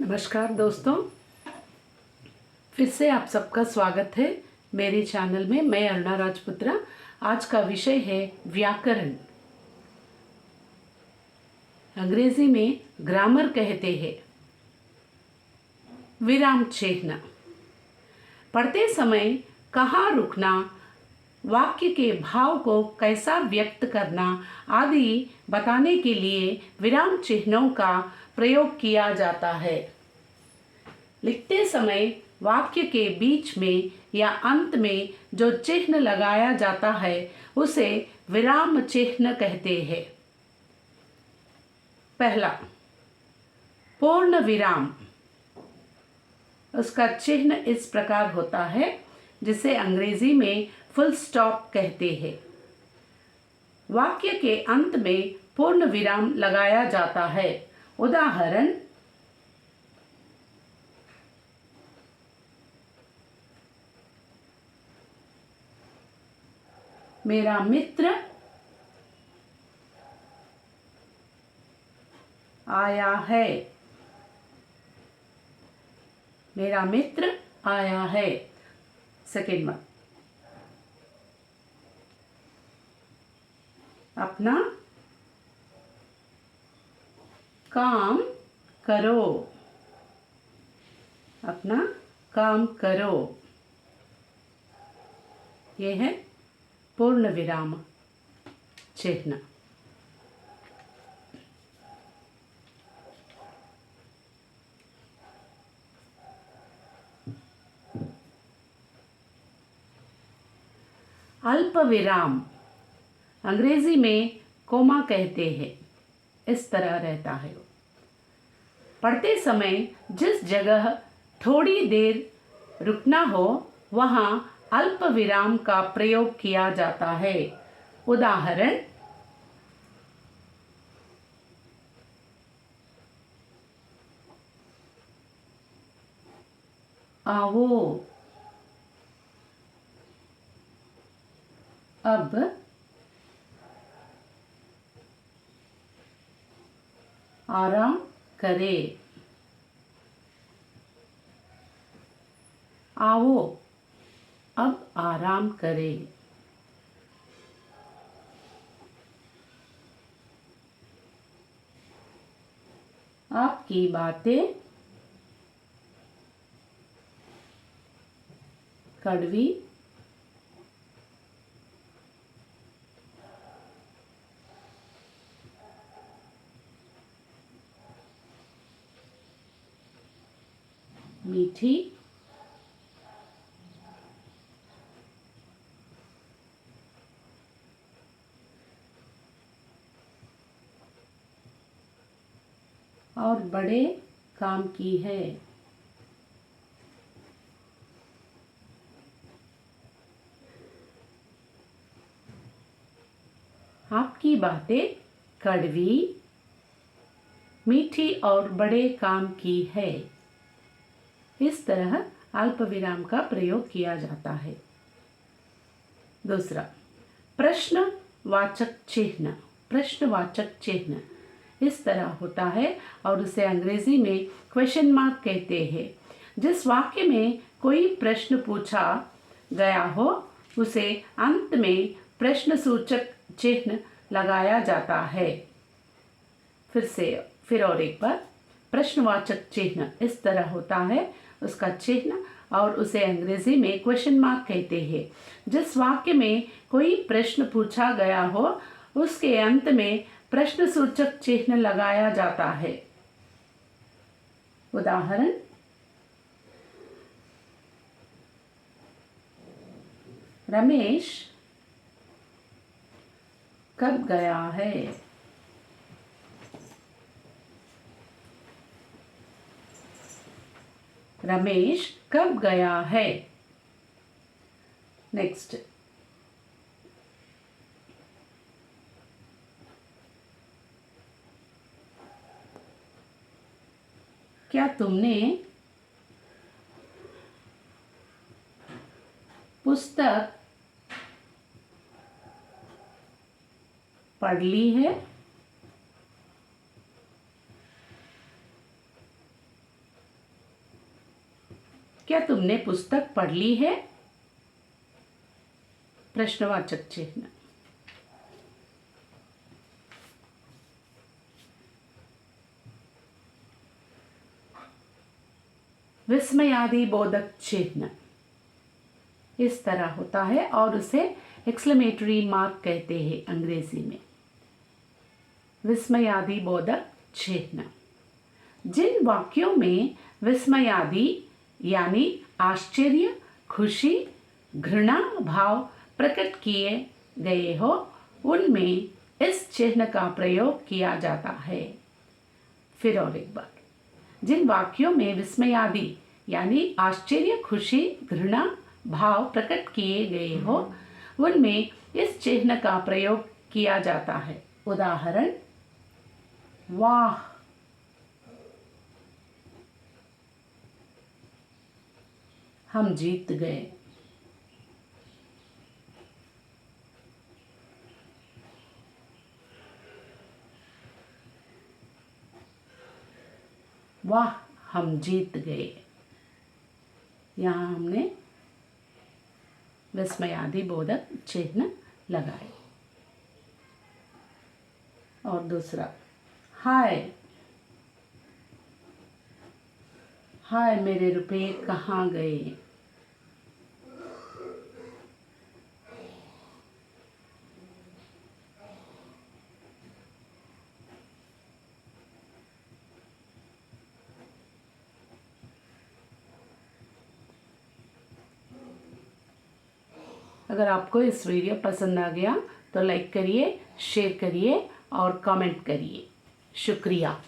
नमस्कार दोस्तों, फिर से आप सबका स्वागत है मेरे चैनल में। मैं अरुणा राजपुत्रा। आज का विषय है व्याकरण। अंग्रेजी में ग्रामर कहते हैं। विराम चिह्न पढ़ते समय कहाँ रुकना, वाक्य के भाव को कैसा व्यक्त करना आदि बताने के लिए विराम चिन्हों का प्रयोग किया जाता है। लिखते समय वाक्य के बीच में या अंत में जो चिन्ह लगाया जाता है उसे विराम चिन्ह कहते हैं। पहला, पूर्ण विराम। उसका चिन्ह इस प्रकार होता है, जिसे अंग्रेजी में फुल स्टॉप कहते हैं। वाक्य के अंत में पूर्ण विराम लगाया जाता है। उदाहरण, मेरा मित्र आया है। मेरा मित्र आया है। सेकेंड वन, अपना काम करो। अपना काम करो। ये है पूर्ण विराम चिन्ह। अल्प विराम, अंग्रेजी में कोमा कहते हैं। इस तरह रहता है। पढ़ते समय जिस जगह थोड़ी देर रुकना हो वहाँ अल्प विराम का प्रयोग किया जाता है। उदाहरण, आओ, अब आराम करें। आओ, अब आराम करें। आपकी बातें कड़वी मीठी और बड़े काम की है। आपकी बातें कड़वी, मीठी और बड़े काम की है। इस तरह अल्प विराम का प्रयोग किया जाता है। दूसरा, प्रश्नवाचक चिन्ह। प्रश्नवाचक चिन्ह इस तरह होता है और उसे अंग्रेजी में क्वेश्चन मार्क कहते हैं। जिस वाक्य में कोई प्रश्न पूछा गया हो उसे अंत में प्रश्नसूचक चिन्ह लगाया जाता है। फिर और एक बार, प्रश्नवाचक चिन्ह इस तरह होता है, उसका चिन्ह, और उसे अंग्रेजी में क्वेश्चन मार्क कहते हैं। जिस वाक्य में कोई प्रश्न पूछा गया हो उसके अंत में प्रश्नसूचक चिन्ह लगाया जाता है। उदाहरण, रमेश कब गया है? रमेश कब गया है? नेक्स्ट, क्या तुमने पुस्तक पढ़ ली है? क्या तुमने पुस्तक पढ़ ली है? प्रश्नवाचक चिन्ह। विस्मयादि बोधक चिन्ह इस तरह होता है और उसे एक्सक्लेमेटरी मार्क कहते हैं अंग्रेजी में। विस्मयादि बोधक चिन्ह। जिन वाक्यों में विस्मयादि यानी आश्चर्य, खुशी, घृणा भाव प्रकट किए गए हो उनमें इस चिन्ह का प्रयोग किया जाता है। फिर और एक बार, जिन वाक्यों में विस्मयादि यानी आश्चर्य, खुशी, घृणा भाव प्रकट किए गए हो उनमें इस चिन्ह का प्रयोग किया जाता है। उदाहरण, वाह, हम जीत गए। वाह, हम जीत गए। यहाँ हमने विस्मयादि बोधक चिन्ह लगाए। और दूसरा, हाय, हाय मेरे रुपए कहाँ गए? अगर आपको इस वीडियो पसंद आ गया तो लाइक करिए, शेयर करिए और कमेंट करिए। शुक्रिया।